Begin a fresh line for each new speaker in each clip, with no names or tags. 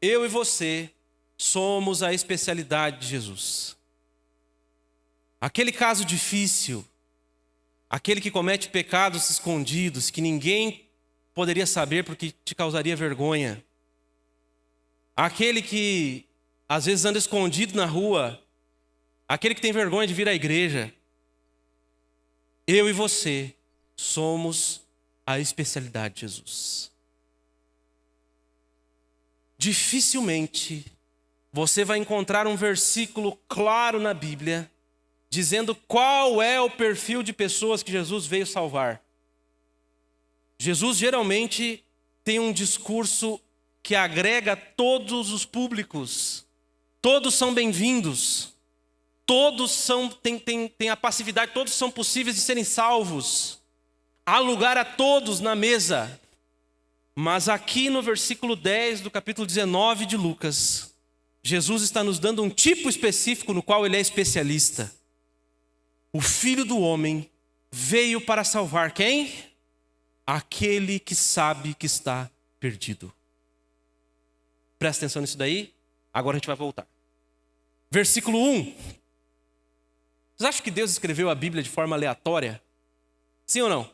eu e você somos a especialidade de Jesus. Aquele caso difícil, aquele que comete pecados escondidos, que ninguém poderia saber porque te causaria vergonha. Aquele que às vezes anda escondido na rua, aquele que tem vergonha de vir à igreja. Eu e você somos a especialidade de Jesus. Dificilmente você vai encontrar um versículo claro na Bíblia dizendo qual é o perfil de pessoas que Jesus veio salvar. Jesus geralmente tem um discurso que agrega todos os públicos. Todos são bem-vindos. Todos têm a passividade, todos são possíveis de serem salvos. Há lugar a todos na mesa. Mas aqui no versículo 10 do capítulo 19 de Lucas, Jesus está nos dando um tipo específico no qual ele é especialista. O Filho do Homem veio para salvar quem? Aquele que sabe que está perdido. Presta atenção nisso daí. Agora a gente vai voltar. Versículo 1. Vocês acham que Deus escreveu a Bíblia de forma aleatória? Sim ou não?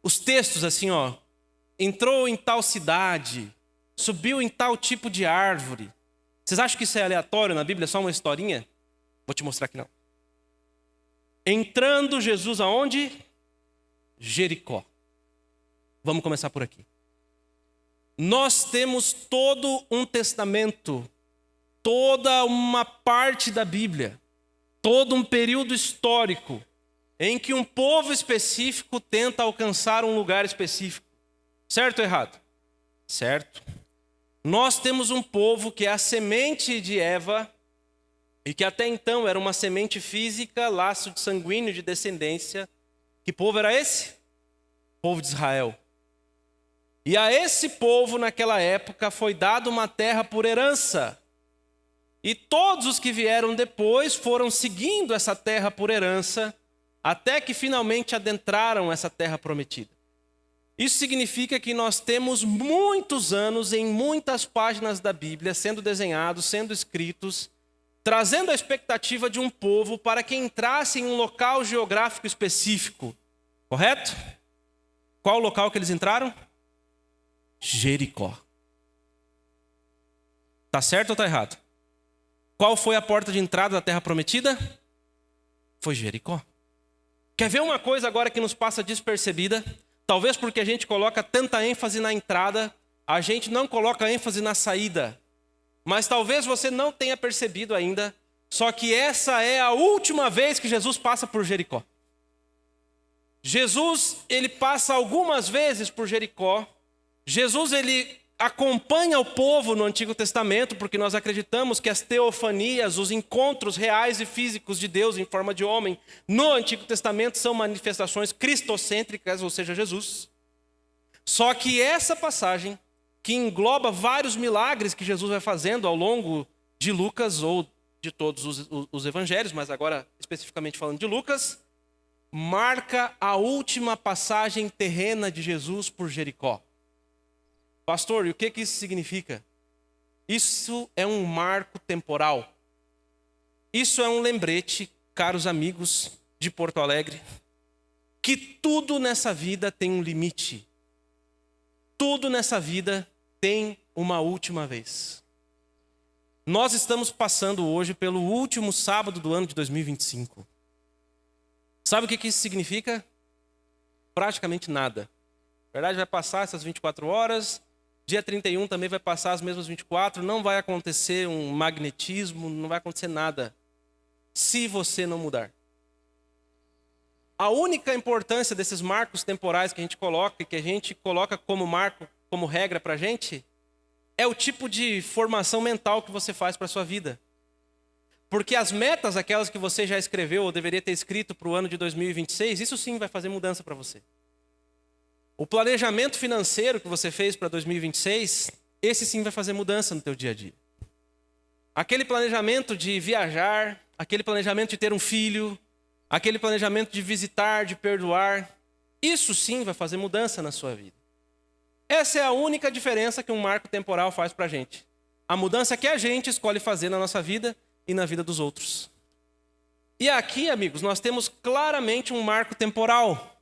Os textos assim, entrou em tal cidade, subiu em tal tipo de árvore. Vocês acham que isso é aleatório na Bíblia? É só uma historinha? Vou te mostrar que não. Entrando Jesus aonde? Jericó. Vamos começar por aqui. Nós temos todo um testamento, toda uma parte da Bíblia, todo um período histórico em que um povo específico tenta alcançar um lugar específico. Certo ou errado? Certo. Nós temos um povo que é a semente de Eva e que até então era uma semente física, laço de sanguíneo de descendência. Que povo era esse? Povo de Israel. E a esse povo naquela época foi dada uma terra por herança. E todos os que vieram depois foram seguindo essa terra por herança, até que finalmente adentraram essa terra prometida. Isso significa que nós temos muitos anos em muitas páginas da Bíblia sendo desenhados, sendo escritos, trazendo a expectativa de um povo para que entrasse em um local geográfico específico. Correto? Qual o local que eles entraram? Jericó. Tá certo ou tá errado? Qual foi a porta de entrada da terra prometida? Foi Jericó. Quer ver uma coisa agora que nos passa despercebida? Talvez porque a gente coloca tanta ênfase na entrada, a gente não coloca ênfase na saída. Mas talvez você não tenha percebido ainda, só que essa é a última vez que Jesus passa por Jericó. Jesus, ele passa algumas vezes por Jericó. Jesus, ele acompanha o povo no Antigo Testamento, porque nós acreditamos que as teofanias, os encontros reais e físicos de Deus em forma de homem, no Antigo Testamento são manifestações cristocêntricas, ou seja, Jesus. Só que essa passagem, que engloba vários milagres que Jesus vai fazendo ao longo de Lucas, ou de todos os evangelhos, mas agora especificamente falando de Lucas, marca a última passagem terrena de Jesus por Jericó. Pastor, e o que isso significa? Isso é um marco temporal. Isso é um lembrete, caros amigos de Porto Alegre, que tudo nessa vida tem um limite. Tudo nessa vida tem uma última vez. Nós estamos passando hoje pelo último sábado do ano de 2025. Sabe o que isso significa? Praticamente nada. Na verdade, vai passar essas 24 horas, dia 31 também vai passar as mesmas 24, não vai acontecer um magnetismo, não vai acontecer nada, se você não mudar. A única importância desses marcos temporais que a gente coloca, e que a gente coloca como marco, como regra para a gente, é o tipo de formação mental que você faz para a sua vida. Porque as metas, aquelas que você já escreveu ou deveria ter escrito para o ano de 2026, isso sim vai fazer mudança para você. O planejamento financeiro que você fez para 2026, esse sim vai fazer mudança no teu dia a dia. Aquele planejamento de viajar, aquele planejamento de ter um filho, aquele planejamento de visitar, de perdoar, isso sim vai fazer mudança na sua vida. Essa é a única diferença que um marco temporal faz para a gente. A mudança que a gente escolhe fazer na nossa vida e na vida dos outros. E aqui, amigos, nós temos claramente um marco temporal.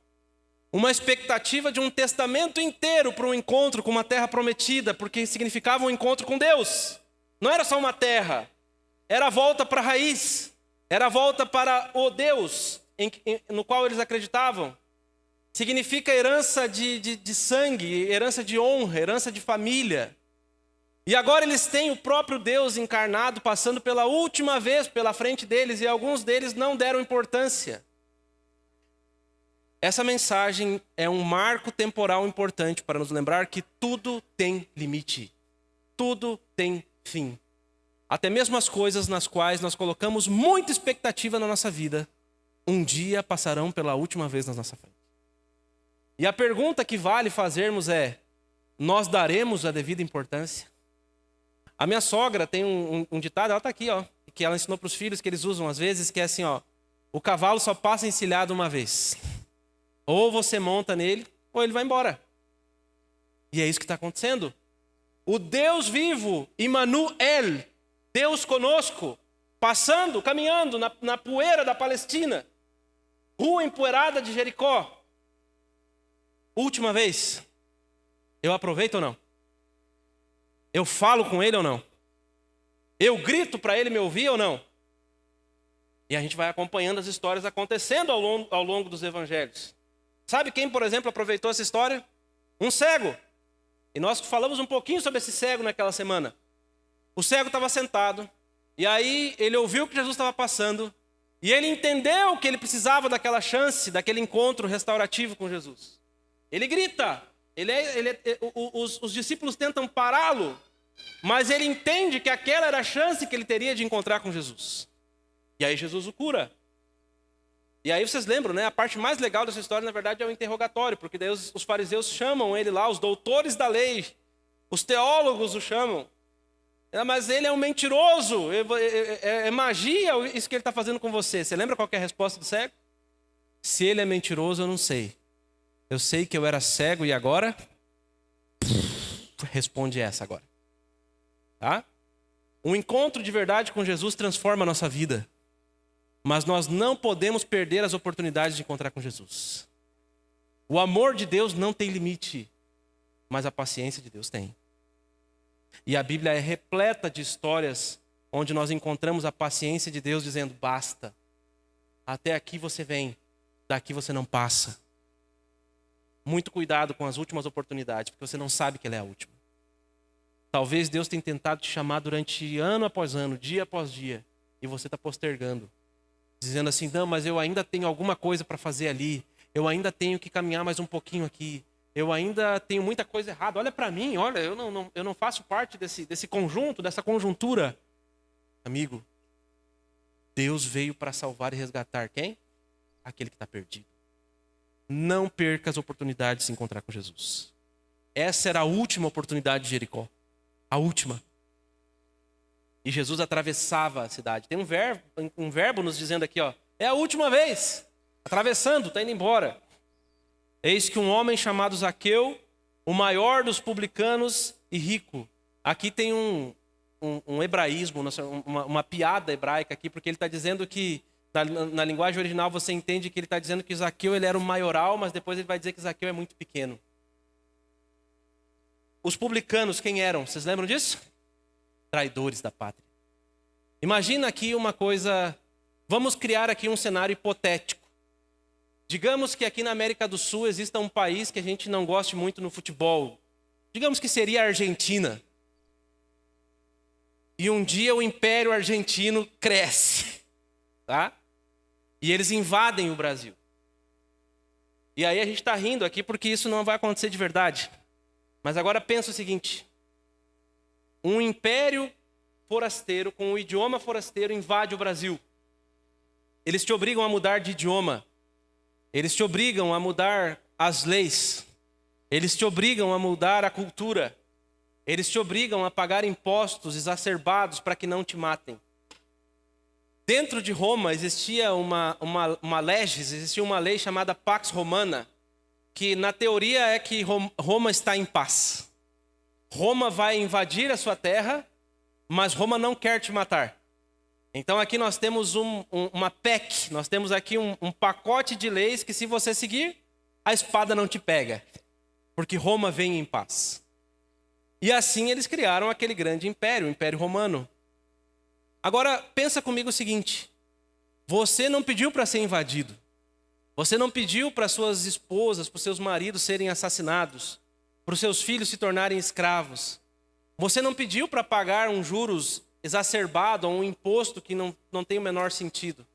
Uma expectativa de um testamento inteiro para um encontro com uma terra prometida, porque significava um encontro com Deus. Não era só uma terra, era a volta para a raiz, era a volta para o Deus no qual eles acreditavam. Significa herança de sangue, herança de honra, herança de família. E agora eles têm o próprio Deus encarnado passando pela última vez pela frente deles, e alguns deles não deram importância. Essa mensagem é um marco temporal importante para nos lembrar que tudo tem limite. Tudo tem fim. Até mesmo as coisas nas quais nós colocamos muita expectativa na nossa vida, um dia passarão pela última vez na nossa frente. E a pergunta que vale fazermos é: nós daremos a devida importância? A minha sogra tem um ditado, ela está aqui, ó, que ela ensinou para os filhos, que eles usam às vezes, que é assim, ó: o cavalo só passa encilhado uma vez. Ou você monta nele, ou ele vai embora. E é isso que está acontecendo. O Deus vivo, Immanuel, Deus conosco, passando, caminhando na poeira da Palestina, rua empoeirada de Jericó. Última vez, eu aproveito ou não? Eu falo com ele ou não? Eu grito para ele me ouvir ou não? E a gente vai acompanhando as histórias acontecendo ao longo dos evangelhos. Sabe quem, por exemplo, aproveitou essa história? Um cego. E nós falamos um pouquinho sobre esse cego naquela semana. O cego estava sentado, e aí ele ouviu que Jesus estava passando, e ele entendeu que ele precisava daquela chance, daquele encontro restaurativo com Jesus. Ele grita, os discípulos tentam pará-lo, mas ele entende que aquela era a chance que ele teria de encontrar com Jesus. E aí Jesus o cura. E aí vocês lembram, né? A parte mais legal dessa história, na verdade, é o interrogatório, porque daí os fariseus chamam ele lá, os doutores da lei, os teólogos o chamam. Mas ele é um mentiroso, é magia isso que ele está fazendo com você. Você lembra qual que é a resposta do cego? Se ele é mentiroso, eu não sei. Eu sei que eu era cego e agora? Responde essa agora. Tá? Um encontro de verdade com Jesus transforma a nossa vida. Mas nós não podemos perder as oportunidades de encontrar com Jesus. O amor de Deus não tem limite, mas a paciência de Deus tem. E a Bíblia é repleta de histórias onde nós encontramos a paciência de Deus dizendo: basta, até aqui você vem, daqui você não passa. Muito cuidado com as últimas oportunidades, porque você não sabe que ela é a última. Talvez Deus tenha tentado te chamar durante ano após ano, dia após dia, e você está postergando. Dizendo assim: não, mas eu ainda tenho alguma coisa para fazer ali. Eu ainda tenho que caminhar mais um pouquinho aqui. Eu ainda tenho muita coisa errada. Olha para mim, olha, eu não faço parte desse conjunto, dessa conjuntura. Amigo, Deus veio para salvar e resgatar quem? Aquele que está perdido. Não perca as oportunidades de se encontrar com Jesus. Essa era a última oportunidade de Jericó. A última. E Jesus atravessava a cidade. Tem um verbo nos dizendo aqui, ó: é a última vez. Atravessando, está indo embora. Eis que um homem chamado Zaqueu, o maior dos publicanos e rico. Aqui tem um hebraísmo, uma piada hebraica aqui, porque ele está dizendo que, na linguagem original, você entende que ele está dizendo que Zaqueu ele era o maioral, mas depois ele vai dizer que Zaqueu é muito pequeno. Os publicanos, quem eram? Vocês lembram disso? Traidores da pátria. Imagina aqui uma coisa, vamos criar aqui um cenário hipotético. Digamos que aqui na América do Sul exista um país que a gente não goste muito no futebol. Digamos que seria a Argentina. E um dia o Império Argentino cresce, tá? E eles invadem o Brasil. E aí a gente está rindo aqui porque isso não vai acontecer de verdade. Mas agora pensa o seguinte: um império forasteiro, com um idioma forasteiro, invade o Brasil. Eles te obrigam a mudar de idioma. Eles te obrigam a mudar as leis. Eles te obrigam a mudar a cultura. Eles te obrigam a pagar impostos exacerbados para que não te matem. Dentro de Roma existia uma legis, existia uma lei chamada Pax Romana, que na teoria é que Roma está em paz. Roma vai invadir a sua terra, mas Roma não quer te matar. Então aqui nós temos uma PEC, nós temos aqui um pacote de leis que se você seguir, a espada não te pega, porque Roma vem em paz. E assim eles criaram aquele grande império, o Império Romano. Agora, pensa comigo o seguinte, você não pediu para ser invadido. Você não pediu para suas esposas, para os seus maridos serem assassinados, para os seus filhos se tornarem escravos. Você não pediu para pagar um juros exacerbado ou um imposto que não tem o menor sentido.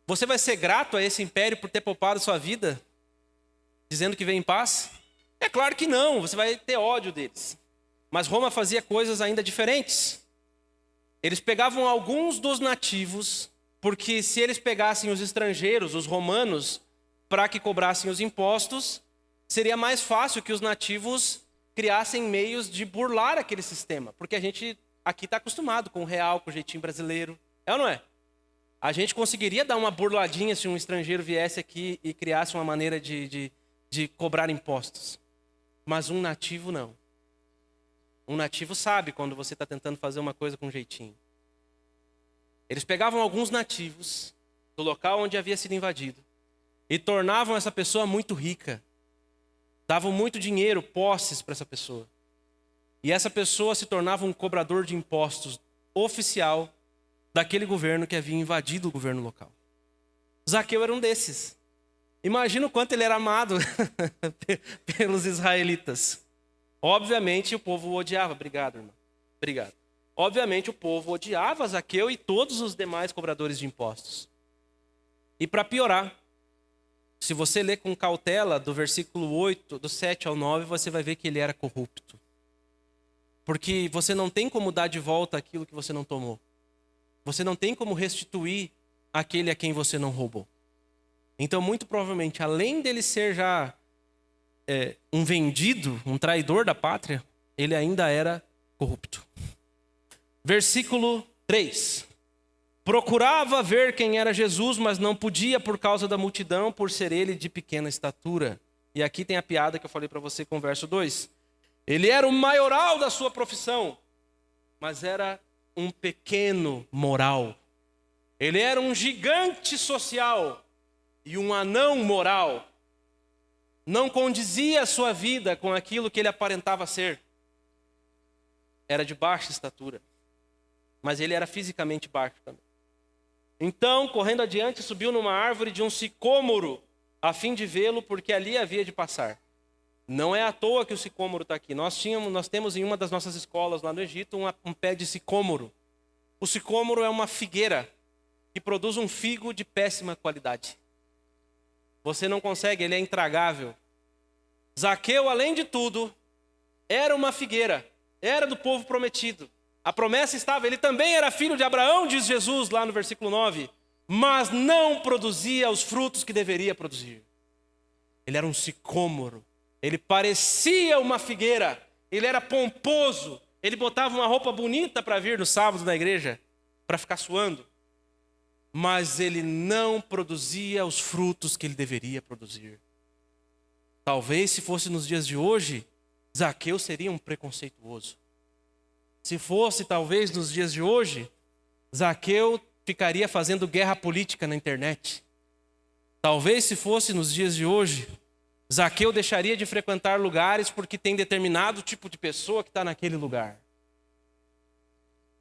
Você vai ser grato a esse império por ter poupado sua vida, dizendo que vem em paz? É claro que não, você vai ter ódio deles. Mas Roma fazia coisas ainda diferentes. Eles pegavam alguns dos nativos, porque se eles pegassem os estrangeiros, os romanos, para que cobrassem os impostos, seria mais fácil que os nativos criassem meios de burlar aquele sistema. Porque a gente aqui está acostumado com o real, com o jeitinho brasileiro. É ou não é? A gente conseguiria dar uma burladinha se um estrangeiro viesse aqui e criasse uma maneira de cobrar impostos. Mas um nativo não. Um nativo sabe quando você está tentando fazer uma coisa com jeitinho. Eles pegavam alguns nativos do local onde havia sido invadido e tornavam essa pessoa muito rica. Davam muito dinheiro, posses para essa pessoa. E essa pessoa se tornava um cobrador de impostos oficial daquele governo que havia invadido o governo local. Zaqueu era um desses. Imagina o quanto ele era amado pelos israelitas. Obviamente o povo o odiava. Obrigado, irmão. Obrigado. Obviamente o povo odiava Zaqueu e todos os demais cobradores de impostos. E para piorar, se você ler com cautela do versículo 8, do 7 ao 9, você vai ver que ele era corrupto. Porque você não tem como dar de volta aquilo que você não tomou. Você não tem como restituir aquele a quem você não roubou. Então, muito provavelmente, além dele ser já um vendido, um traidor da pátria, ele ainda era corrupto. Versículo 3. Procurava ver quem era Jesus, mas não podia por causa da multidão, por ser ele de pequena estatura. E aqui tem a piada que eu falei para você com o verso 2. Ele era o maioral da sua profissão, mas era um pequeno moral. Ele era um gigante social e um anão moral. Não condizia a sua vida com aquilo que ele aparentava ser. Era de baixa estatura, mas ele era fisicamente baixo também. Então, correndo adiante, subiu numa árvore de um sicômoro, a fim de vê-lo, porque ali havia de passar. Não é à toa que o sicômoro está aqui. Nós temos em uma das nossas escolas lá no Egito um pé de sicômoro. O sicômoro é uma figueira que produz um figo de péssima qualidade. Você não consegue, ele é intragável. Zaqueu, além de tudo, era uma figueira, era do povo prometido. A promessa estava, ele também era filho de Abraão, diz Jesus lá no versículo 9, mas não produzia os frutos que deveria produzir. Ele era um sicômoro, ele parecia uma figueira, ele era pomposo, ele botava uma roupa bonita para vir no sábado na igreja, para ficar suando, mas ele não produzia os frutos que ele deveria produzir. Talvez se fosse nos dias de hoje, Zaqueu seria um preconceituoso. Se fosse talvez nos dias de hoje, Zaqueu ficaria fazendo guerra política na internet. Talvez se fosse nos dias de hoje, Zaqueu deixaria de frequentar lugares porque tem determinado tipo de pessoa que está naquele lugar.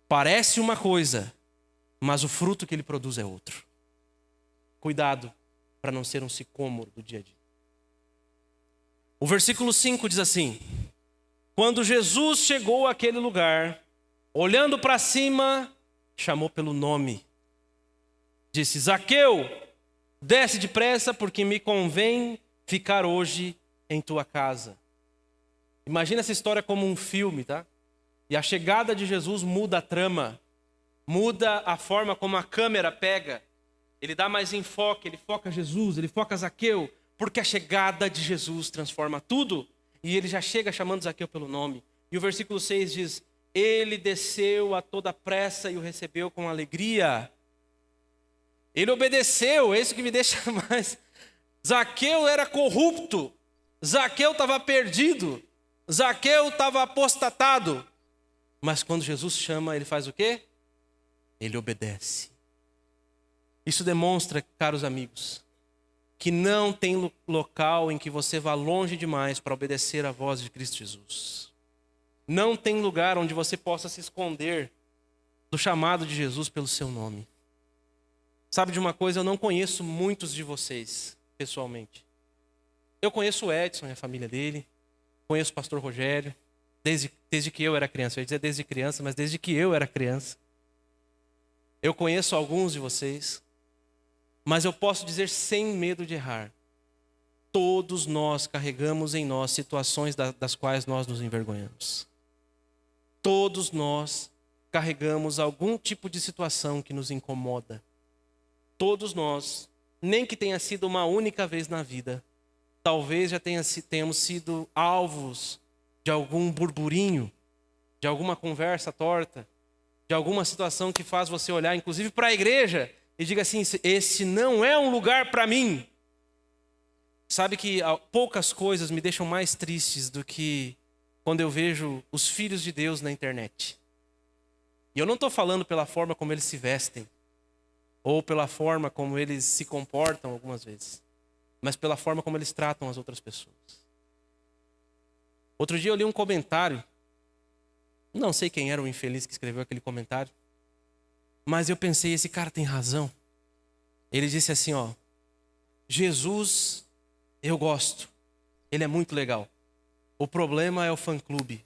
Parece uma coisa, mas o fruto que ele produz é outro. Cuidado para não ser um sicômoro do dia a dia. O versículo 5 diz assim: quando Jesus chegou àquele lugar, olhando para cima, chamou pelo nome. Disse: Zaqueu, desce depressa, porque me convém ficar hoje em tua casa. Imagina essa história como um filme, tá? E a chegada de Jesus muda a trama, muda a forma como a câmera pega. Ele dá mais enfoque, ele foca Jesus, ele foca Zaqueu, porque a chegada de Jesus transforma tudo. E ele já chega chamando Zaqueu pelo nome. E o versículo 6 diz: ele desceu a toda pressa e o recebeu com alegria. Ele obedeceu, é isso que me deixa mais. Zaqueu era corrupto, Zaqueu estava perdido. Zaqueu estava apostatado. Mas quando Jesus chama, ele faz o quê? Ele obedece. Isso demonstra, caros amigos, que não tem local em que você vá longe demais para obedecer à voz de Cristo Jesus. Não tem lugar onde você possa se esconder do chamado de Jesus pelo seu nome. Sabe de uma coisa? Eu não conheço muitos de vocês, pessoalmente. Eu conheço o Edson e a família dele. Conheço o pastor Rogério. Desde que eu era criança. Eu ia dizer desde criança, mas desde que eu era criança. Eu conheço alguns de vocês. Mas eu posso dizer sem medo de errar. Todos nós carregamos em nós situações das quais nós nos envergonhamos. Todos nós carregamos algum tipo de situação que nos incomoda. Todos nós, nem que tenha sido uma única vez na vida, talvez já tenhamos sido alvos de algum burburinho, de alguma conversa torta, de alguma situação que faz você olhar, inclusive para a igreja, e diga assim: esse não é um lugar para mim. Sabe que poucas coisas me deixam mais tristes do que quando eu vejo os filhos de Deus na internet. E eu não estou falando pela forma como eles se vestem, ou pela forma como eles se comportam algumas vezes, mas pela forma como eles tratam as outras pessoas. Outro dia eu li um comentário, não sei quem era o infeliz que escreveu aquele comentário, mas eu pensei, esse cara tem razão. Ele disse assim, Jesus, eu gosto, ele é muito legal. O problema é o fã-clube.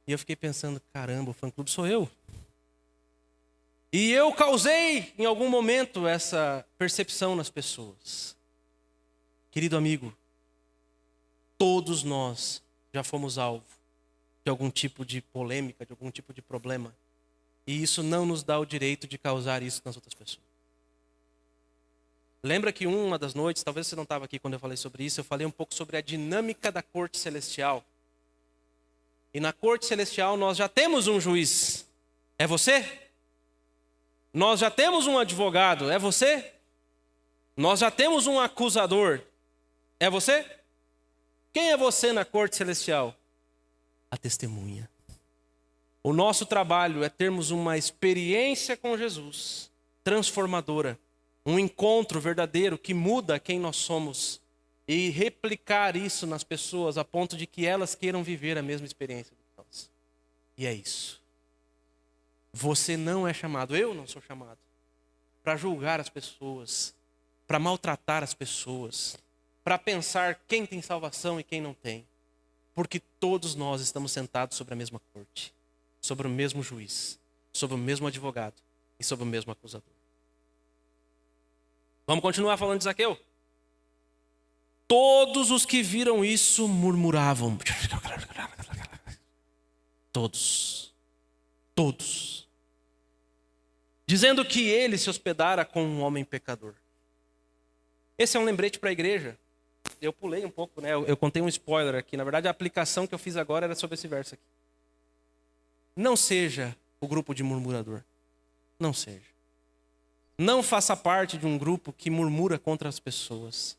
E eu fiquei pensando, caramba, o fã-clube sou eu. E eu causei em algum momento essa percepção nas pessoas. Querido amigo, todos nós já fomos alvo de algum tipo de polêmica, de algum tipo de problema. E isso não nos dá o direito de causar isso nas outras pessoas. Lembra que uma das noites, talvez você não estava aqui quando eu falei sobre isso, eu falei um pouco sobre a dinâmica da corte celestial. E na corte celestial nós já temos um juiz. É você? Nós já temos um advogado. É você? Nós já temos um acusador. É você? Quem é você na corte celestial? A testemunha. O nosso trabalho é termos uma experiência com Jesus, transformadora. Um encontro verdadeiro que muda quem nós somos. E replicar isso nas pessoas a ponto de que elas queiram viver a mesma experiência que nós. E é isso. Você não é chamado, eu não sou chamado, para julgar as pessoas, para maltratar as pessoas, para pensar quem tem salvação e quem não tem. Porque todos nós estamos sentados sobre a mesma corte, sobre o mesmo juiz, sobre o mesmo advogado e sobre o mesmo acusador. Vamos continuar falando de Zaqueu? Todos os que viram isso murmuravam. Todos. Dizendo que ele se hospedara com um homem pecador. Esse é um lembrete para a igreja. Eu pulei um pouco, né? Eu contei um spoiler aqui. Na verdade, a aplicação que eu fiz agora era sobre esse verso aqui. Não seja o grupo de murmurador. Não seja. Não faça parte de um grupo que murmura contra as pessoas.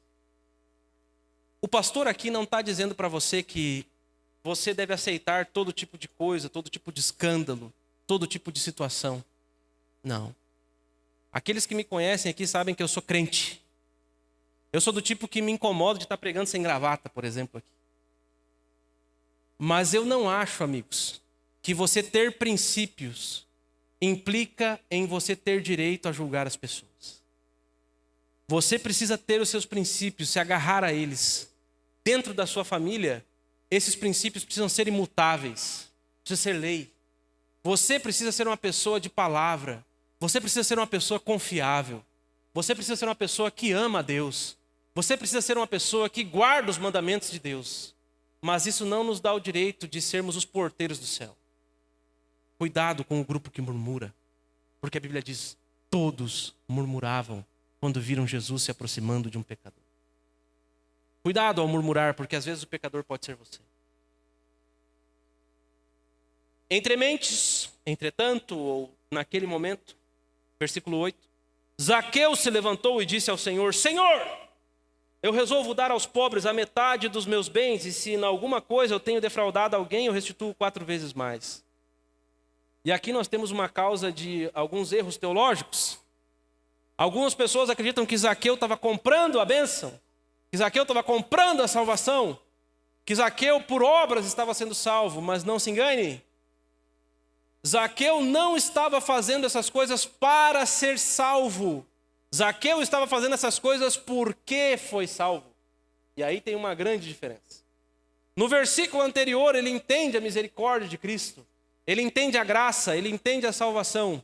O pastor aqui não está dizendo para você que você deve aceitar todo tipo de coisa, todo tipo de escândalo, todo tipo de situação. Não. Aqueles que me conhecem aqui sabem que eu sou crente. Eu sou do tipo que me incomoda de estar pregando sem gravata, por exemplo, aqui. Mas eu não acho, amigos, que você ter princípios implica em você ter direito a julgar as pessoas. Você precisa ter os seus princípios, se agarrar a eles. Dentro da sua família, esses princípios precisam ser imutáveis. Precisa ser lei. Você precisa ser uma pessoa de palavra. Você precisa ser uma pessoa confiável. Você precisa ser uma pessoa que ama a Deus. Você precisa ser uma pessoa que guarda os mandamentos de Deus. Mas isso não nos dá o direito de sermos os porteiros do céu. Cuidado com o grupo que murmura. Porque a Bíblia diz, todos murmuravam quando viram Jesus se aproximando de um pecador. Cuidado ao murmurar, porque às vezes o pecador pode ser você. Entre mentes, entretanto, ou naquele momento, versículo 8, Zaqueu se levantou e disse ao Senhor, Senhor, Eu resolvo dar aos pobres a metade dos meus bens, e se em alguma coisa eu tenho defraudado alguém, eu restituo 4 vezes mais. E aqui nós temos uma causa de alguns erros teológicos. Algumas pessoas acreditam que Zaqueu estava comprando a bênção, que Zaqueu estava comprando a salvação, que Zaqueu por obras estava sendo salvo, mas não se engane. Zaqueu não estava fazendo essas coisas para ser salvo. Zaqueu estava fazendo essas coisas porque foi salvo. E aí tem uma grande diferença. No versículo anterior, ele entende a misericórdia de Cristo. Ele entende a graça, ele entende a salvação.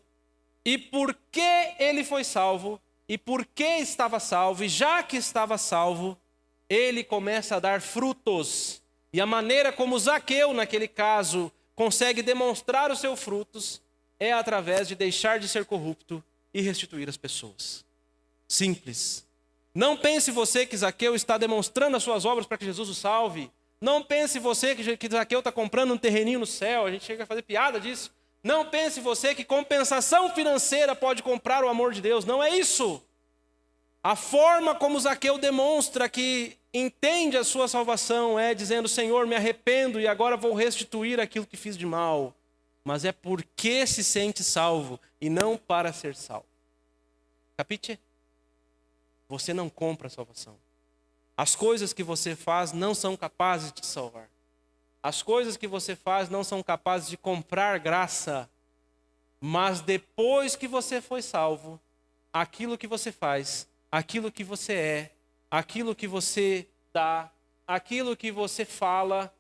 E por que ele foi salvo, e por que estava salvo, e já que estava salvo, ele começa a dar frutos. E a maneira como Zaqueu, naquele caso, consegue demonstrar os seus frutos é através de deixar de ser corrupto e restituir as pessoas. Simples. Não pense você que Zaqueu está demonstrando as suas obras para que Jesus o salve. Não pense você que Zaqueu está comprando um terreninho no céu. A gente chega a fazer piada disso. Não pense você que compensação financeira pode comprar o amor de Deus. Não é isso. A forma como Zaqueu demonstra que entende a sua salvação é dizendo: Senhor, me arrependo e agora vou restituir aquilo que fiz de mal. Mas é porque se sente salvo e não para ser salvo. Capite? Você não compra a salvação. As coisas que você faz não são capazes de te salvar. As coisas que você faz não são capazes de comprar graça. Mas depois que você foi salvo, aquilo que você faz, aquilo que você é, aquilo que você dá, aquilo que você fala,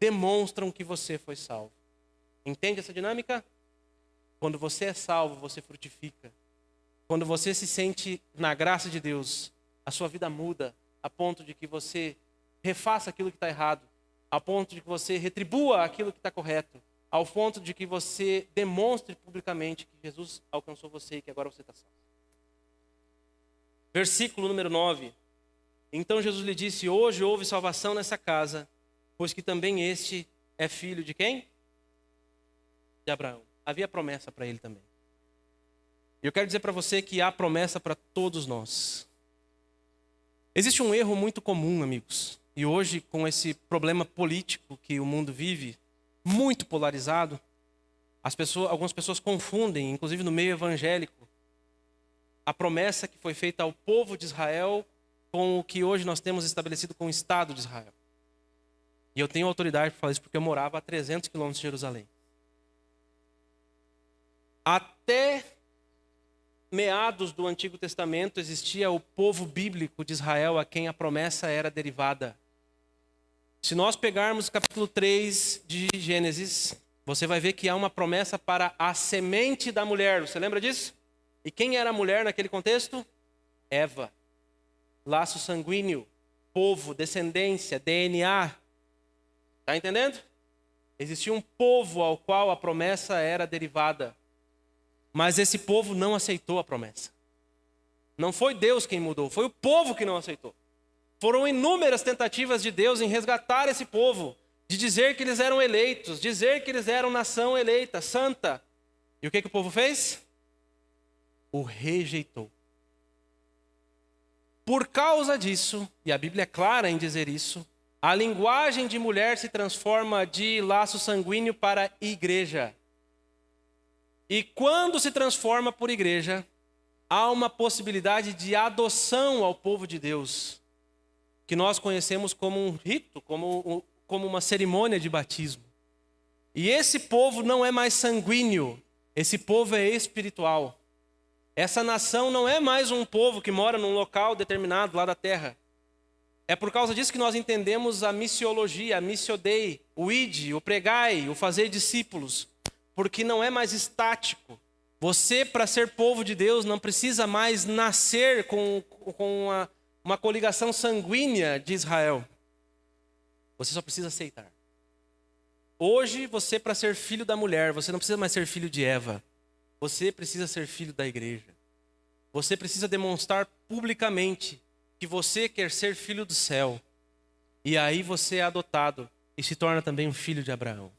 demonstram que você foi salvo. Entende essa dinâmica? Quando você é salvo, você frutifica. Quando você se sente na graça de Deus, a sua vida muda a ponto de que você refaça aquilo que está errado, a ponto de que você retribua aquilo que está correto, ao ponto de que você demonstre publicamente que Jesus alcançou você e que agora você está salvo. Versículo número 9. Então Jesus lhe disse: hoje houve salvação nessa casa, pois que também este é filho de quem? De Abraão. Havia promessa para ele também. E eu quero dizer para você que há promessa para todos nós. Existe um erro muito comum, amigos. E hoje, com esse problema político que o mundo vive, muito polarizado, algumas pessoas confundem, inclusive no meio evangélico, a promessa que foi feita ao povo de Israel com o que hoje nós temos estabelecido com o Estado de Israel. E eu tenho autoridade para falar isso porque eu morava a 300 quilômetros de Jerusalém. Até meados do Antigo Testamento existia o povo bíblico de Israel a quem a promessa era derivada. Se nós pegarmos o capítulo 3 de Gênesis, você vai ver que há uma promessa para a semente da mulher. Você lembra disso? E quem era a mulher naquele contexto? Eva. Laço sanguíneo, povo, descendência, DNA. Está entendendo? Existia um povo ao qual a promessa era derivada. Mas esse povo não aceitou a promessa. Não foi Deus quem mudou, foi o povo que não aceitou. Foram inúmeras tentativas de Deus em resgatar esse povo, de dizer que eles eram eleitos, dizer que eles eram nação eleita, santa. E o que o povo fez? O rejeitou. Por causa disso, e a Bíblia é clara em dizer isso, a linguagem de mulher se transforma de laço sanguíneo para igreja. E quando se transforma por igreja, há uma possibilidade de adoção ao povo de Deus, que nós conhecemos como um rito, como uma cerimônia de batismo. E esse povo não é mais sanguíneo, esse povo é espiritual. Essa nação não é mais um povo que mora num local determinado lá da terra. É por causa disso que nós entendemos a missiologia, a missio dei, o ide, o pregai, o fazer discípulos. Porque não é mais estático. Você, para ser povo de Deus, não precisa mais nascer com uma coligação sanguínea de Israel. Você só precisa aceitar. Hoje, você, para ser filho da mulher, você não precisa mais ser filho de Eva. Você precisa ser filho da igreja. Você precisa demonstrar publicamente que você quer ser filho do céu. E aí você é adotado e se torna também um filho de Abraão.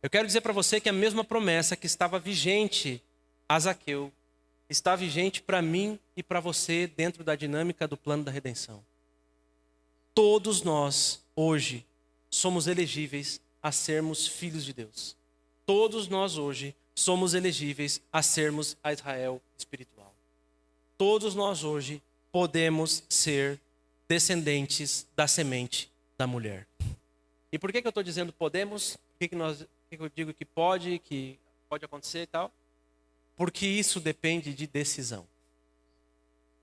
Eu quero dizer para você que a mesma promessa que estava vigente a Zaqueu está vigente para mim e para você dentro da dinâmica do plano da redenção. Todos nós, hoje, somos elegíveis a sermos filhos de Deus. Todos nós, hoje, somos elegíveis a sermos a Israel espiritual. Todos nós, hoje, podemos ser descendentes da semente da mulher. E por que eu estou dizendo podemos? Por que eu digo que pode acontecer e tal? Porque isso depende de decisão.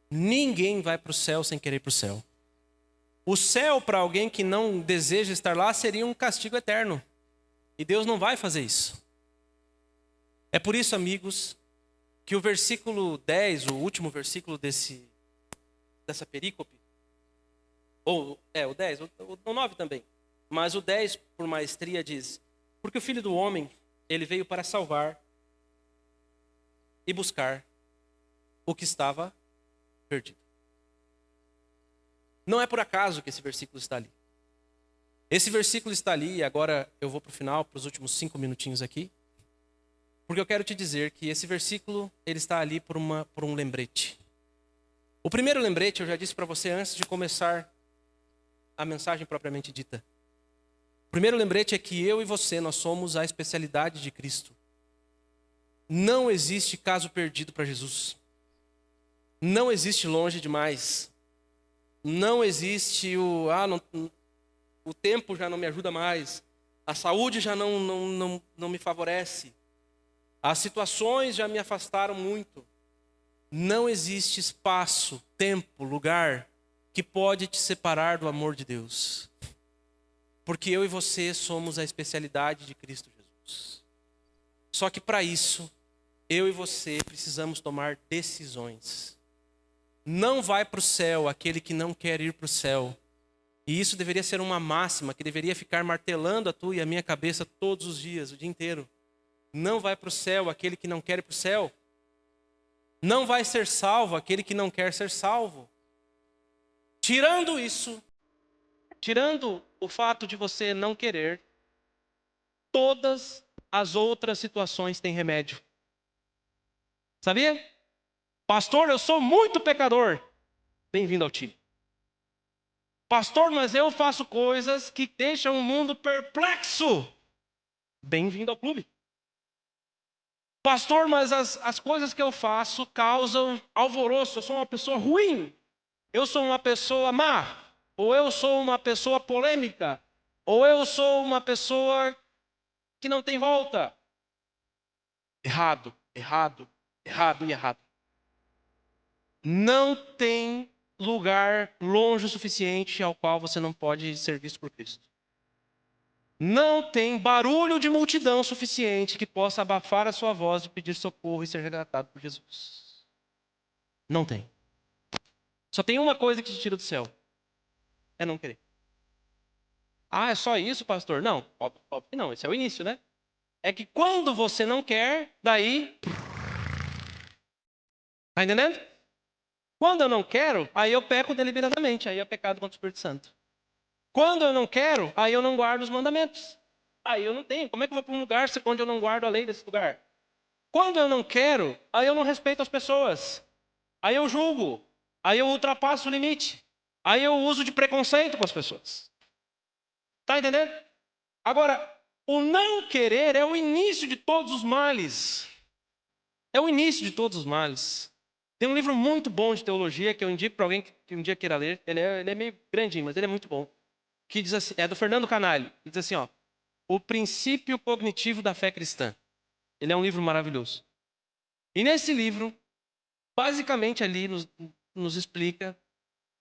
Ninguém vai para o céu sem querer ir para o céu. O céu, para alguém que não deseja estar lá, seria um castigo eterno. E Deus não vai fazer isso. É por isso, amigos, que o versículo 10, o último versículo dessa perícope, o 10, o 9 também, mas o 10 por maestria diz: porque o Filho do Homem, ele veio para salvar e buscar o que estava perdido. Não é por acaso que esse versículo está ali. Esse versículo está ali, e agora eu vou para o final, para os últimos 5 minutinhos aqui, porque eu quero te dizer que esse versículo ele está ali por um lembrete. O primeiro lembrete eu já disse para você antes de começar a mensagem propriamente dita. O primeiro lembrete é que eu e você, nós somos a especialidade de Cristo. Não existe caso perdido para Jesus. Não existe longe demais. Não existe o tempo já não me ajuda mais. A saúde já não me favorece. As situações já me afastaram muito. Não existe espaço, tempo, lugar que pode te separar do amor de Deus. Porque eu e você somos a especialidade de Cristo Jesus. Só que para isso, eu e você precisamos tomar decisões. Não vai para o céu aquele que não quer ir para o céu. E isso deveria ser uma máxima que deveria ficar martelando a tua e a minha cabeça todos os dias, o dia inteiro. Não vai para o céu aquele que não quer ir para o céu. Não vai ser salvo aquele que não quer ser salvo. Tirando isso, tirando o fato de você não querer, todas as outras situações têm remédio. Sabia? Pastor, eu sou muito pecador. Bem-vindo ao time. Pastor, mas eu faço coisas que deixam o mundo perplexo. Bem-vindo ao clube. Pastor, mas as coisas que eu faço causam alvoroço. Eu sou uma pessoa ruim. Eu sou uma pessoa má. Ou eu sou uma pessoa polêmica. Ou eu sou uma pessoa que não tem volta. Errado, errado, errado e errado. Não tem lugar longe o suficiente ao qual você não pode ser visto por Cristo. Não tem barulho de multidão suficiente que possa abafar a sua voz de pedir socorro e ser resgatado por Jesus. Não tem. Só tem uma coisa que te tira do céu. É não querer. Ah, é só isso, pastor? Não, óbvio que não. Esse é o início, né? É que quando você não quer, daí... Tá entendendo? Quando eu não quero, aí eu peco deliberadamente. Aí é pecado contra o Espírito Santo. Quando eu não quero, aí eu não guardo os mandamentos. Aí eu não tenho. Como é que eu vou para um lugar onde eu não guardo a lei desse lugar? Quando eu não quero, aí eu não respeito as pessoas. Aí eu julgo. Aí eu ultrapasso o limite. Aí eu uso de preconceito com as pessoas. Tá entendendo? Agora, o não querer é o início de todos os males. É o início de todos os males. Tem um livro muito bom de teologia que eu indico para alguém que um dia queira ler. Ele é meio grandinho, mas ele é muito bom. Que diz assim, é do Fernando Canalho. Diz assim, ó, O Princípio Cognitivo da Fé Cristã. Ele é um livro maravilhoso. E nesse livro, basicamente ali nos explica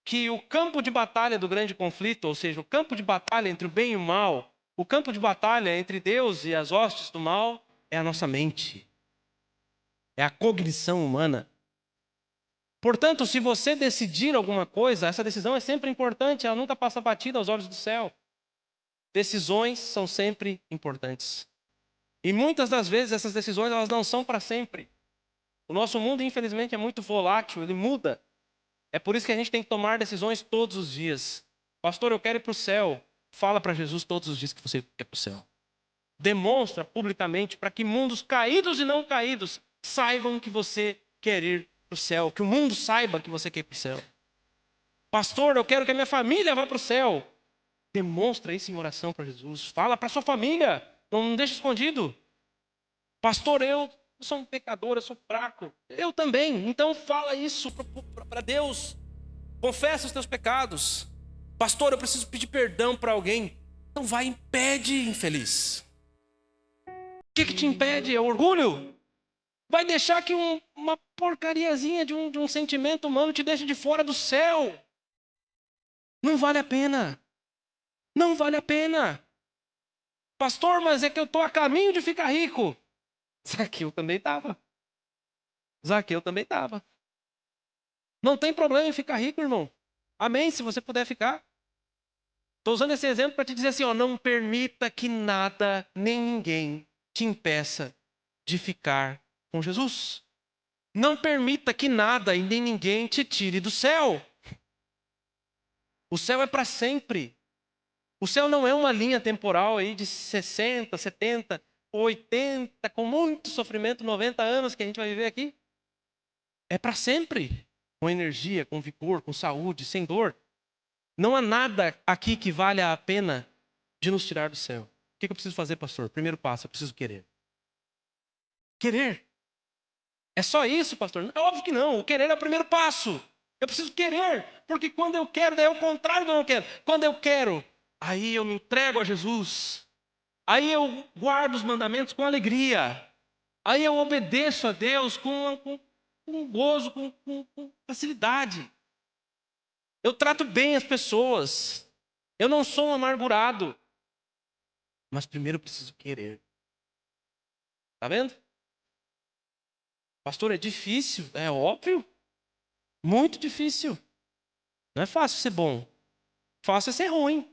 que o campo de batalha do grande conflito, ou seja, o campo de batalha entre o bem e o mal, o campo de batalha entre Deus e as hostes do mal, é a nossa mente. É a cognição humana. Portanto, se você decidir alguma coisa, essa decisão é sempre importante, ela nunca passa batida aos olhos do céu. Decisões são sempre importantes. E muitas das vezes essas decisões elas não são para sempre. O nosso mundo, infelizmente, é muito volátil, ele muda. É por isso que a gente tem que tomar decisões todos os dias. Pastor, eu quero ir para o céu. Fala para Jesus todos os dias que você quer para o céu. Demonstra publicamente para que mundos caídos e não caídos saibam que você quer ir para o céu. Que o mundo saiba que você quer ir para o céu. Pastor, eu quero que a minha família vá para o céu. Demonstra isso em oração para Jesus. Fala para sua família. Não deixa escondido. Pastor, eu sou um pecador, eu sou fraco. Eu também. Então fala isso para Deus. Confessa os teus pecados. Pastor, eu preciso pedir perdão para alguém. Então vai e pede, infeliz. O que te impede? É o orgulho? Vai deixar que uma porcariazinha de um sentimento humano te deixe de fora do céu. Não vale a pena. Não vale a pena. Pastor, mas é que eu estou a caminho de ficar rico. Zaqueu também estava. Zaqueu também estava. Não tem problema em ficar rico, irmão. Amém, se você puder ficar. Estou usando esse exemplo para te dizer assim, ó, não permita que nada, nem ninguém te impeça de ficar com Jesus. Não permita que nada e nem ninguém te tire do céu. O céu é para sempre. O céu não é uma linha temporal aí de 60, 70, 80, com muito sofrimento, 90 anos que a gente vai viver aqui. É para sempre. Com energia, com vigor, com saúde, sem dor. Não há nada aqui que valha a pena de nos tirar do céu. O que eu preciso fazer, pastor? Primeiro passo, eu preciso querer. Querer. É só isso, pastor? É óbvio que não. O querer é o primeiro passo. Eu preciso querer. Porque quando eu quero, daí é o contrário do que eu não quero. Quando eu quero, aí eu me entrego a Jesus. Aí eu guardo os mandamentos com alegria. Aí eu obedeço a Deus com gozo, com facilidade. Eu trato bem as pessoas. Eu não sou um amargurado. Mas primeiro eu preciso querer. Tá vendo? Pastor, é difícil. É óbvio. Muito difícil. Não é fácil ser bom. Fácil é ser ruim.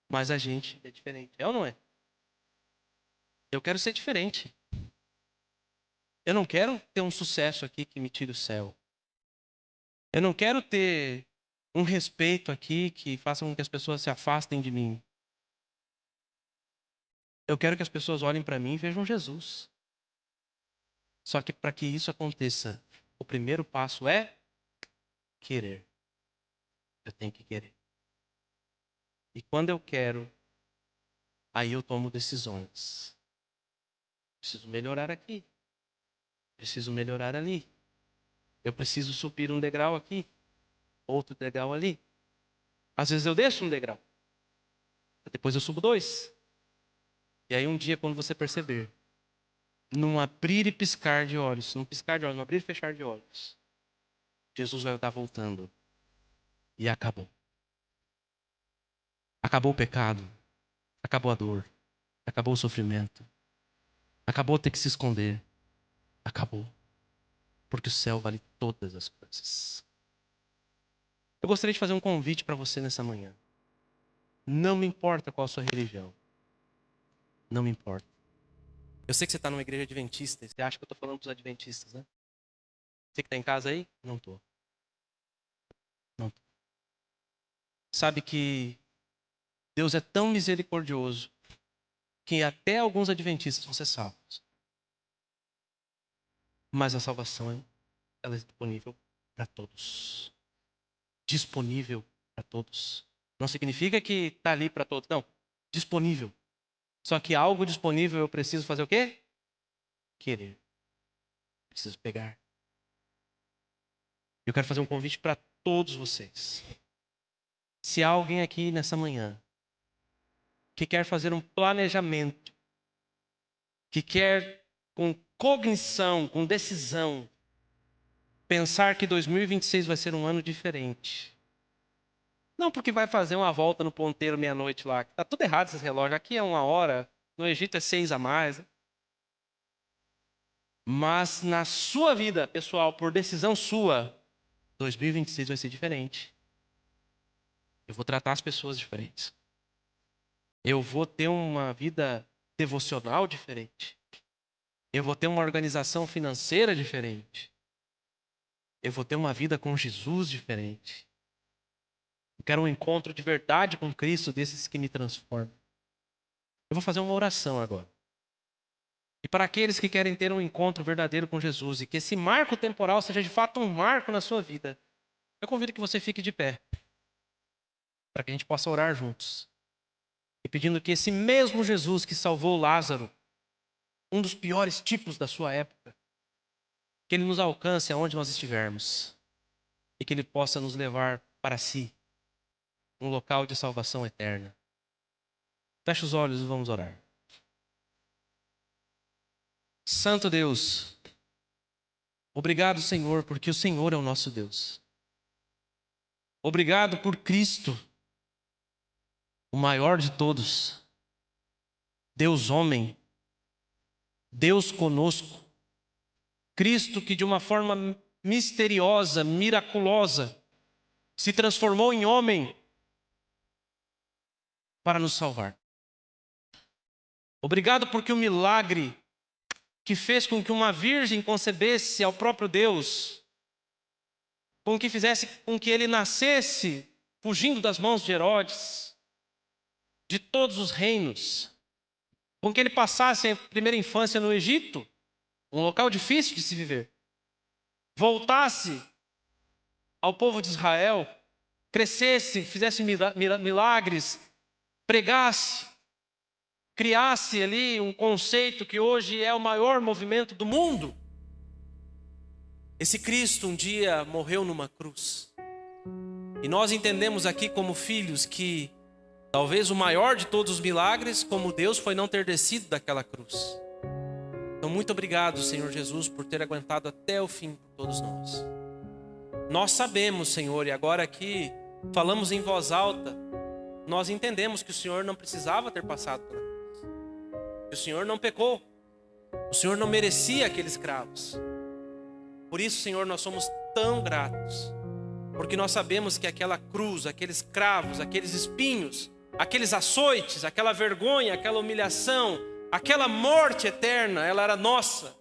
Mas a gente é diferente. É ou não é? Eu quero ser diferente. Eu não quero ter um sucesso aqui que me tire o céu. Eu não quero ter um respeito aqui que faça com que as pessoas se afastem de mim. Eu quero que as pessoas olhem para mim e vejam Jesus. Só que para que isso aconteça, o primeiro passo é querer. Eu tenho que querer. E quando eu quero, aí eu tomo decisões. Preciso melhorar aqui. Preciso melhorar ali. Eu preciso subir um degrau aqui. Outro degrau ali. Às vezes eu deixo um degrau. Depois eu subo 2. E aí um dia, quando você perceber, num abrir e piscar de olhos, num piscar de olhos, num abrir e fechar de olhos, Jesus vai estar voltando. E acabou. Acabou o pecado. Acabou a dor. Acabou o sofrimento. Acabou ter que se esconder. Acabou. Porque o céu vale todas as coisas. Eu gostaria de fazer um convite para você nessa manhã. Não me importa qual a sua religião. Não me importa. Eu sei que você está numa igreja adventista. Você acha que eu estou falando para os adventistas, né? Você que está em casa aí? Não estou. Não tô. Sabe que Deus é tão misericordioso que até alguns adventistas vão ser salvos. Mas a salvação, ela é disponível para todos. Disponível para todos. Não significa que está ali para todos. Não. Disponível. Só que algo disponível eu preciso fazer o quê? Querer. Preciso pegar. Eu quero fazer um convite para todos vocês. Se há alguém aqui nessa manhã que quer fazer um planejamento, que quer com cognição, com decisão, pensar que 2026 vai ser um ano diferente. Não porque vai fazer uma volta no ponteiro meia-noite lá. Está tudo errado esses relógios. Aqui é 1 hora, no Egito é 6 a mais. Mas na sua vida, pessoal, por decisão sua, 2026 vai ser diferente. Eu vou tratar as pessoas diferentes. Eu vou ter uma vida devocional diferente. Eu vou ter uma organização financeira diferente. Eu vou ter uma vida com Jesus diferente. Eu quero um encontro de verdade com Cristo, desses que me transformam. Eu vou fazer uma oração agora. E para aqueles que querem ter um encontro verdadeiro com Jesus e que esse marco temporal seja de fato um marco na sua vida, Eu convido que você fique de pé, para que a gente possa orar juntos. E pedindo que esse mesmo Jesus que salvou Lázaro, um dos piores tipos da sua época, que ele nos alcance aonde nós estivermos. E que ele possa nos levar para si, um local de salvação eterna. Feche os olhos e vamos orar. Santo Deus, obrigado, Senhor, porque o Senhor é o nosso Deus. Obrigado por Cristo, o maior de todos. Deus homem, Deus conosco. Cristo que de uma forma misteriosa, miraculosa, se transformou em homem para nos salvar. Obrigado porque o milagre que fez com que uma virgem concebesse ao próprio Deus, com que fizesse com que ele nascesse fugindo das mãos de Herodes, de todos os reinos, com que ele passasse a primeira infância no Egito, um local difícil de se viver, voltasse ao povo de Israel, crescesse, fizesse milagres, pregasse, criasse ali um conceito que hoje é o maior movimento do mundo. Esse Cristo um dia morreu numa cruz. E nós entendemos aqui como filhos que talvez o maior de todos os milagres como Deus foi não ter descido daquela cruz. Então muito obrigado, Senhor Jesus, por ter aguentado até o fim por todos nós. Nós sabemos, Senhor, e agora aqui falamos em voz alta, nós entendemos que o Senhor não precisava ter passado pela cruz. Que o Senhor não pecou. O Senhor não merecia aqueles cravos. Por isso, Senhor, nós somos tão gratos. Porque nós sabemos que aquela cruz, aqueles cravos, aqueles espinhos, aqueles açoites, aquela vergonha, aquela humilhação, aquela morte eterna, ela era nossa.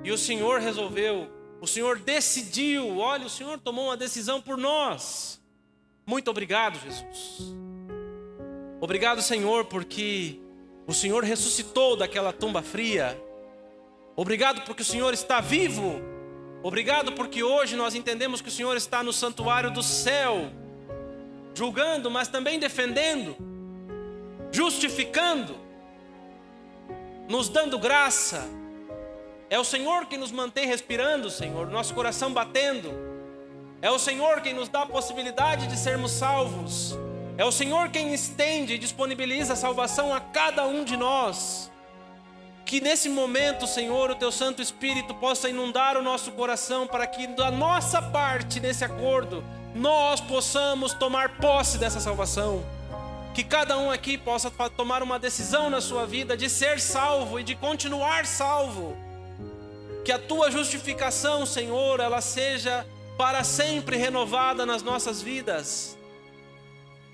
E o Senhor resolveu, o Senhor decidiu, olha, o Senhor tomou uma decisão por nós. Muito obrigado, Jesus. Obrigado, Senhor, porque o Senhor ressuscitou daquela tumba fria. Obrigado porque o Senhor está vivo. Obrigado porque hoje nós entendemos que o Senhor está no santuário do céu, julgando, mas também defendendo, justificando, nos dando graça. É o Senhor que nos mantém respirando, Senhor, nosso coração batendo. É o Senhor quem nos dá a possibilidade de sermos salvos. É o Senhor quem estende e disponibiliza a salvação a cada um de nós. Que nesse momento, Senhor, o Teu Santo Espírito possa inundar o nosso coração para que da nossa parte nesse acordo, nós possamos tomar posse dessa salvação. Que cada um aqui possa tomar uma decisão na sua vida de ser salvo e de continuar salvo. Que a Tua justificação, Senhor, ela seja para sempre renovada nas nossas vidas.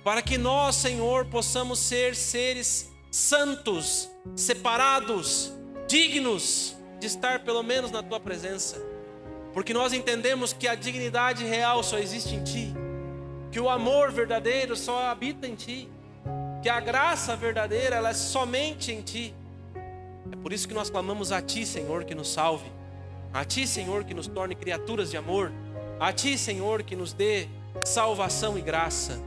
Para que nós, Senhor, possamos ser seres santos, separados, dignos de estar pelo menos na Tua presença. Porque nós entendemos que a dignidade real só existe em Ti. Que o amor verdadeiro só habita em Ti. Que a graça verdadeira, ela é somente em Ti. É por isso que nós clamamos a Ti, Senhor, que nos salve. A Ti, Senhor, que nos torne criaturas de amor. A Ti, Senhor, que nos dê salvação e graça.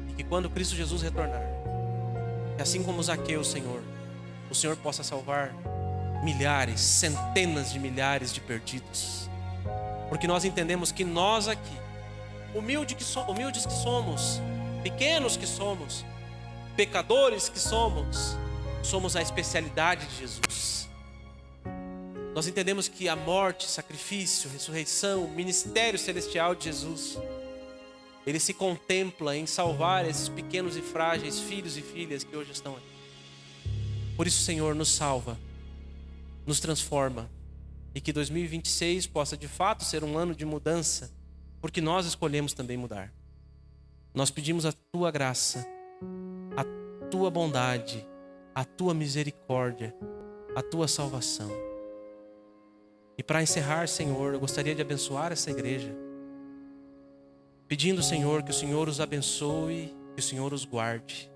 E que quando Cristo Jesus retornar, que assim como Zaqueu, Senhor, o Senhor possa salvar milhares, centenas de milhares de perdidos. Porque nós entendemos que nós aqui, humildes que somos, pequenos que somos, pecadores que somos a especialidade de Jesus. Nós entendemos que a morte, sacrifício, ressurreição, ministério celestial de Jesus, Ele se contempla em salvar esses pequenos e frágeis filhos e filhas que hoje estão aqui. Por isso, Senhor, nos salva, nos transforma, e que 2026 possa de fato ser um ano de mudança, porque nós escolhemos também mudar. Nós pedimos a Tua graça, a Tua bondade, a Tua misericórdia, a Tua salvação. E para encerrar, Senhor, eu gostaria de abençoar essa igreja, pedindo, Senhor, que o Senhor os abençoe, que o Senhor os guarde,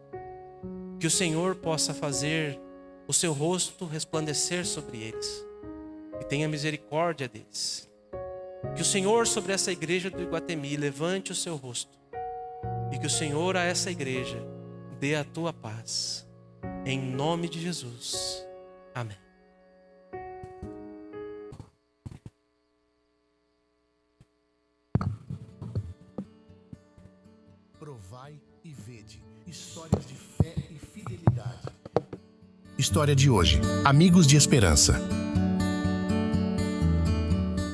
que o Senhor possa fazer o Seu rosto resplandecer sobre eles, que tenha misericórdia deles, Que o Senhor sobre essa igreja do Iguatemi levante o seu rosto. E que o Senhor a essa igreja dê a tua paz. Em nome de Jesus. Amém.
Provai e vede. Histórias de fé e fidelidade. História de hoje. Amigos de Esperança.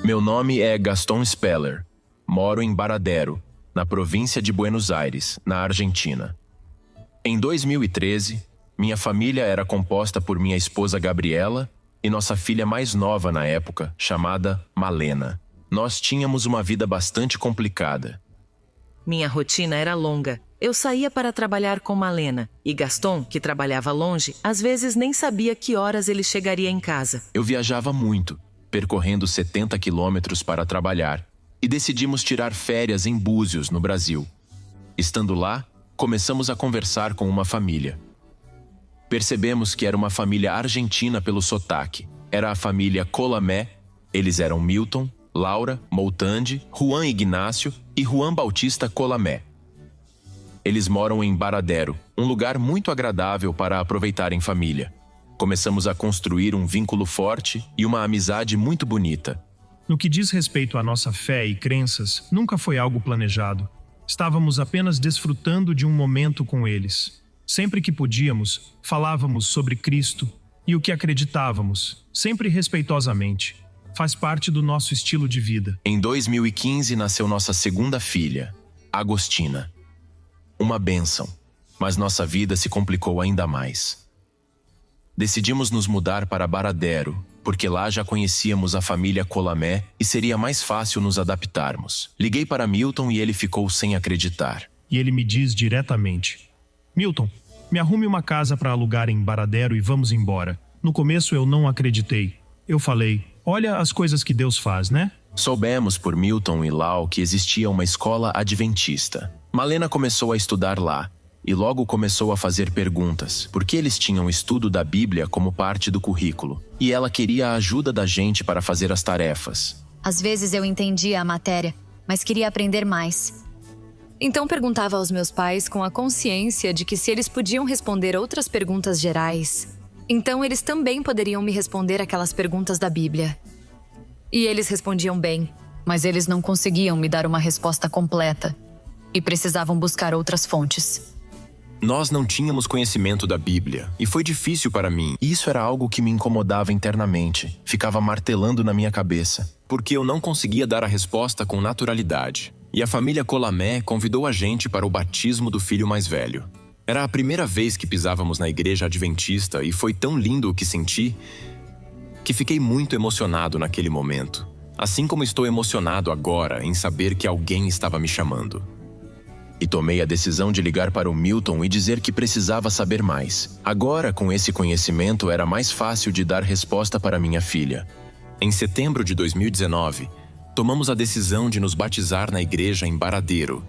Meu nome é Gaston Speller. Moro em Baradero, na província de Buenos Aires, na Argentina. Em 2013, minha família era composta por minha esposa Gabriela e nossa filha mais nova na época, chamada Malena. Nós tínhamos uma vida bastante complicada.
Minha rotina era longa. Eu saía para trabalhar com Malena, e Gaston, que trabalhava longe, às vezes nem sabia que horas ele chegaria em casa.
Eu viajava muito, percorrendo 70 quilômetros para trabalhar, e decidimos tirar férias em Búzios, no Brasil. Estando lá, começamos a conversar com uma família. Percebemos que era uma família argentina pelo sotaque. Era a família Colamé. Eles eram Milton, Laura, Moutandi, Juan Ignácio e Juan Bautista Colamé. Eles moram em Baradero, um lugar muito agradável para aproveitar em família. Começamos a construir um vínculo forte e uma amizade muito bonita.
No que diz respeito à nossa fé e crenças, nunca foi algo planejado. Estávamos apenas desfrutando de um momento com eles. Sempre que podíamos, falávamos sobre Cristo e o que acreditávamos, sempre respeitosamente. Faz parte do nosso estilo de vida.
Em 2015 nasceu nossa segunda filha, Agostina. Uma bênção, mas nossa vida se complicou ainda mais. Decidimos nos mudar para Baradero, porque lá já conhecíamos a família Colamé e seria mais fácil nos adaptarmos. Liguei para Milton e ele ficou sem acreditar.
E ele me diz diretamente: Milton, me arrume uma casa para alugar em Baradero e vamos embora. No começo eu não acreditei. Eu falei: olha as coisas que Deus faz, né?
Soubemos por Milton e Lau que existia uma escola adventista. Malena começou a estudar lá e logo começou a fazer perguntas, porque eles tinham estudo da Bíblia como parte do currículo, e ela queria a ajuda da gente para fazer as tarefas.
Às vezes eu entendia a matéria, mas queria aprender mais. Então perguntava aos meus pais com a consciência de que se eles podiam responder outras perguntas gerais, então eles também poderiam me responder aquelas perguntas da Bíblia. E eles respondiam bem, mas eles não conseguiam me dar uma resposta completa e precisavam buscar outras fontes.
Nós não tínhamos conhecimento da Bíblia, e foi difícil para mim. E isso era algo que me incomodava internamente, ficava martelando na minha cabeça, porque eu não conseguia dar a resposta com naturalidade. E a família Colamé convidou a gente para o batismo do filho mais velho. Era a primeira vez que pisávamos na igreja adventista e foi tão lindo o que senti que fiquei muito emocionado naquele momento. Assim como estou emocionado agora em saber que alguém estava me chamando. E tomei a decisão de ligar para o Milton e dizer que precisava saber mais. Agora, com esse conhecimento, era mais fácil de dar resposta para minha filha. Em setembro de 2019, tomamos a decisão de nos batizar na igreja em Baradero.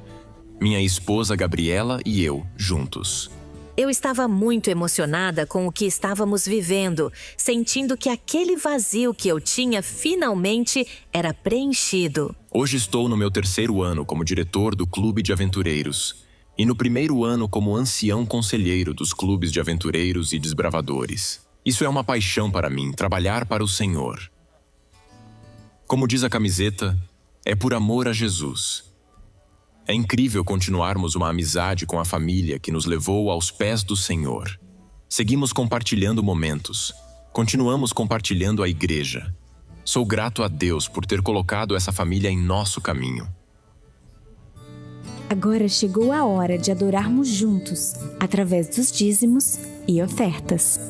Minha esposa Gabriela e eu, juntos.
Eu estava muito emocionada com o que estávamos vivendo, sentindo que aquele vazio que eu tinha finalmente era preenchido.
Hoje estou no meu 3º ano como diretor do Clube de Aventureiros e no 1º ano como ancião conselheiro dos clubes de aventureiros e desbravadores. Isso é uma paixão para mim, trabalhar para o Senhor. Como diz a camiseta, é por amor a Jesus. É incrível continuarmos uma amizade com a família que nos levou aos pés do Senhor. Seguimos compartilhando momentos. Continuamos compartilhando a igreja. Sou grato a Deus por ter colocado essa família em nosso caminho.
Agora chegou a hora de adorarmos juntos, através dos dízimos e ofertas.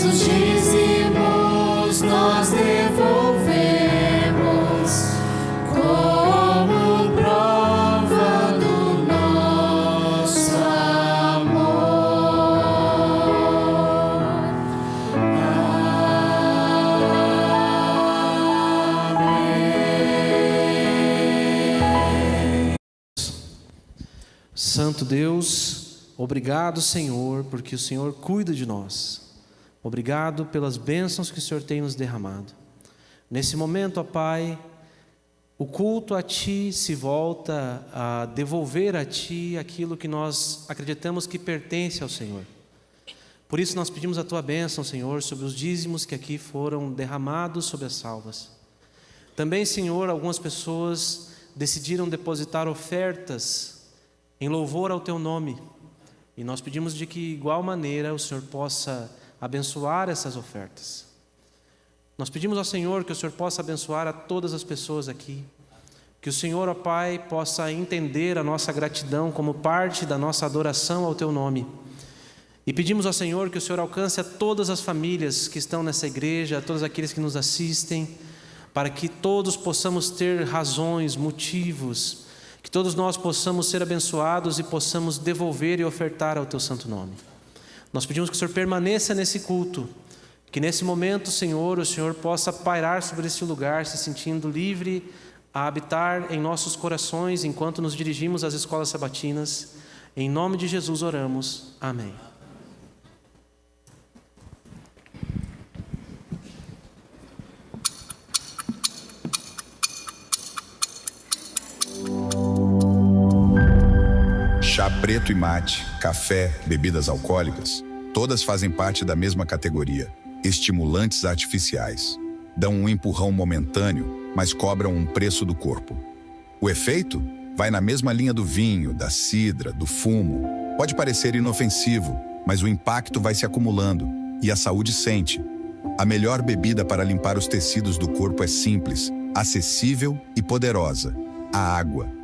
nossos dízimos nós devolvemos como prova do nosso amor. Amém.
Santo Deus, obrigado, Senhor, porque o Senhor cuida de nós. Obrigado pelas bênçãos que o Senhor tem nos derramado. Nesse momento, ó Pai, o culto a Ti se volta a devolver a Ti aquilo que nós acreditamos que pertence ao Senhor. Por isso nós pedimos a Tua bênção, Senhor, sobre os dízimos que aqui foram derramados sobre as salvas. Também, Senhor, algumas pessoas decidiram depositar ofertas em louvor ao Teu nome. E nós pedimos de que, igual maneira, o Senhor possa abençoar essas ofertas. Nós pedimos ao Senhor que o Senhor possa abençoar a todas as pessoas aqui. Que o Senhor, ó Pai, possa entender a nossa gratidão como parte da nossa adoração ao Teu nome. E pedimos ao Senhor que o Senhor alcance a todas as famílias que estão nessa igreja, a todos aqueles que nos assistem, para que todos possamos ter razões, motivos, que todos nós possamos ser abençoados e possamos devolver e ofertar ao Teu santo nome. Nós pedimos que o Senhor permaneça nesse culto, que nesse momento, Senhor, o Senhor possa pairar sobre esse lugar, se sentindo livre a habitar em nossos corações enquanto nos dirigimos às escolas sabatinas. Em nome de Jesus oramos. Amém.
Chá preto e mate, café, bebidas alcoólicas, todas fazem parte da mesma categoria, estimulantes artificiais. Dão um empurrão momentâneo, mas cobram um preço do corpo. O efeito vai na mesma linha do vinho, da cidra, do fumo. Pode parecer inofensivo, mas o impacto vai se acumulando e a saúde sente. A melhor bebida para limpar os tecidos do corpo é simples, acessível e poderosa: a água.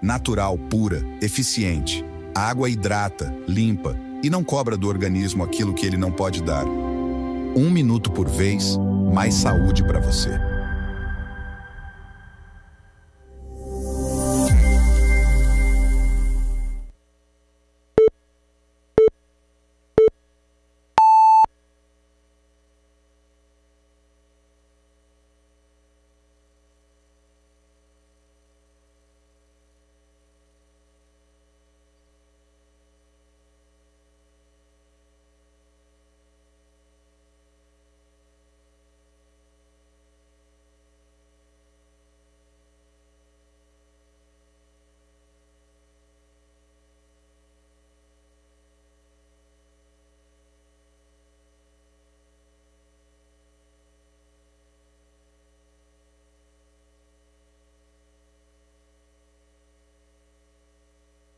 Natural, pura, eficiente. A água hidrata, limpa e não cobra do organismo aquilo que ele não pode dar. 1 minuto por vez, mais saúde para você.